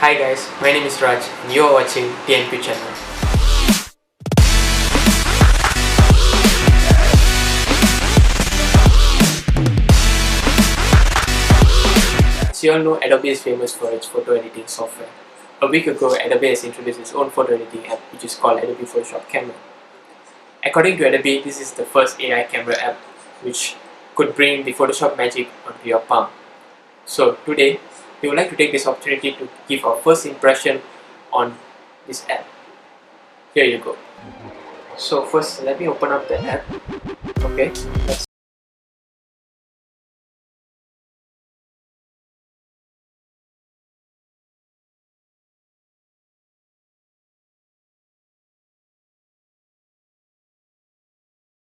Hi guys, my name is Raj and you are watching TNP channel. As you all know, Adobe is famous for its photo editing software. A week ago, Adobe has introduced its own photo editing app which is called Adobe Photoshop Camera. According to Adobe, this is the first AI camera app which could bring the Photoshop magic onto your palm. So today, we would like to take this opportunity to give our first impression on this app. Here you go. So first, let me open up the app. Okay, let's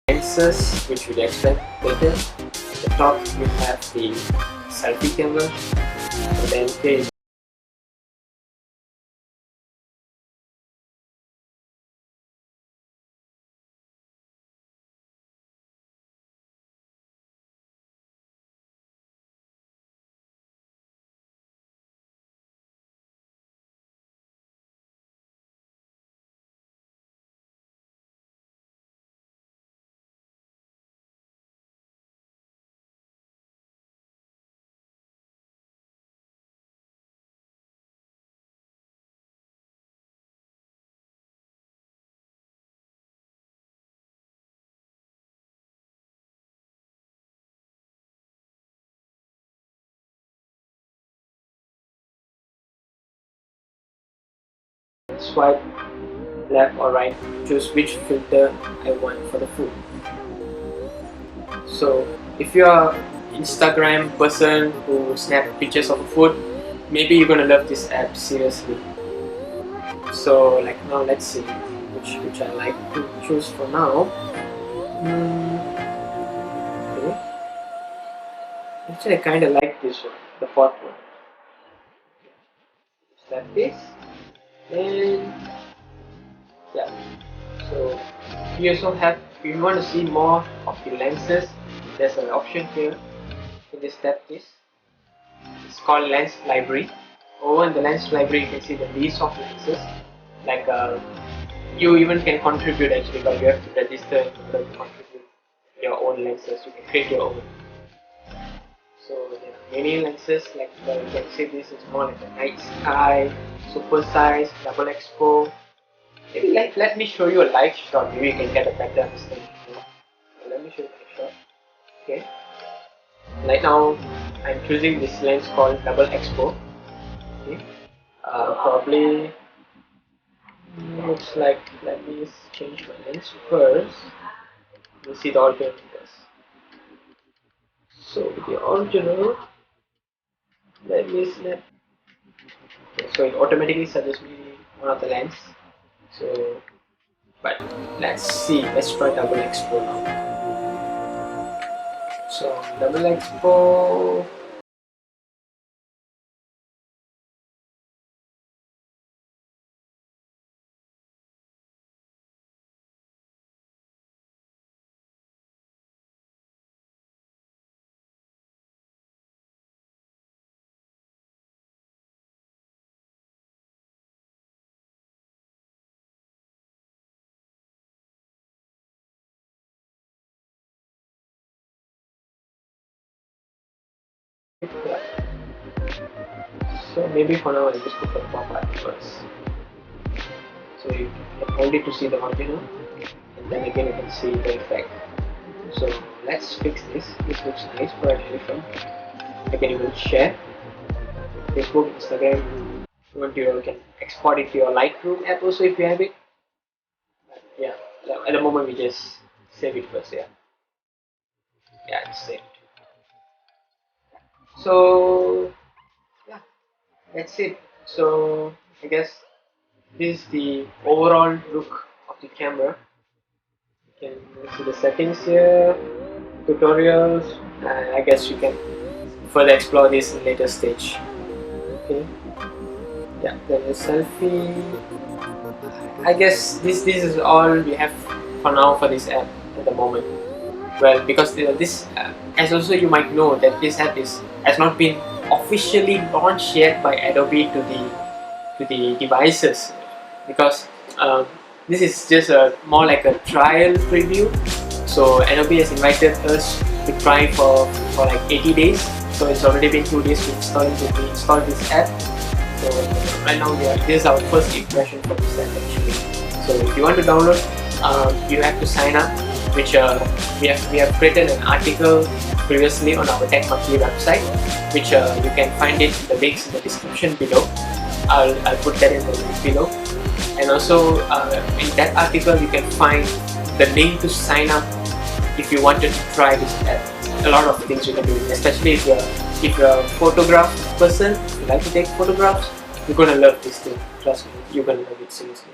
lenses, which we'll explain later. At the top, we have the selfie camera, and then here swipe left or right, choose which filter I want for the food. So if you are Instagram person who snap pictures of food, maybe you're gonna love this app seriously. So like now, let's see which I like to choose for now. Okay. Actually, I kind of like this one, the fourth one. Snap this, and yeah. So you also have, if you want to see more of the lenses, there's an option here. You just tap this. It's called Lens Library. Over in the Lens Library, you can see the list of lenses. Like you even can contribute actually, but you have to register in order to contribute your own lenses. You can create your own. So there are many lenses. Like you can see, this is more like a night sky, super size, double expo. Maybe let me show you a live shot. Maybe you can get a better understanding. So let me show you a live shot. Okay. Right now, I'm choosing this lens called double expo. Okay. Probably looks like, let me change my lens first. You see the original first. So with the original, let me snap. Okay, so it automatically suggests me one of the lens. So, but let's see. Let's try double expo now. So double expo. So maybe for now I'll just put the pop art first. So you can hold it to see the original, and then again you can see the effect. So let's fix this. This looks nice for an elephant. Again, you will share Facebook, Instagram. You can export it to your Lightroom app also if you have it. Yeah, at the moment we just save it first. Yeah, it's saved. So yeah, that's it. So I guess this is the overall look of the camera. You can see the settings here, tutorials, and I guess you can further explore this in later stage. Okay. Yeah, then the selfie. I guess this is all we have for now for this app at the moment. Well, because this, as also you might know that this app has not been officially launched yet by Adobe to the to the devices, because this is just a more like a trial preview. So Adobe has invited us to try for like 80 days. So it's already been 2 days to install this app. So right now this is our first impression for this app actually. So if you want to download, you have to sign up, which we have written an article previously on our Tech Monkey website, which you can find it, the links in the description below. I'll put that in the link below. And also in that article you can find the link to sign up if you wanted to try this app. A lot of things you can do, especially if you're a photograph person, if you like to take photographs, you're gonna love this thing. Trust me, you're gonna love it seriously.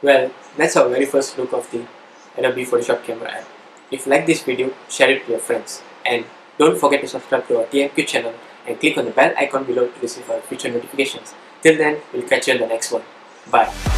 Well, that's our very first look of the Adobe Photoshop Camera app. If you like this video, share it with your friends, and don't forget to subscribe to our TMQ channel and click on the bell icon below to receive our future notifications. Till then, we'll catch you in the next one. Bye.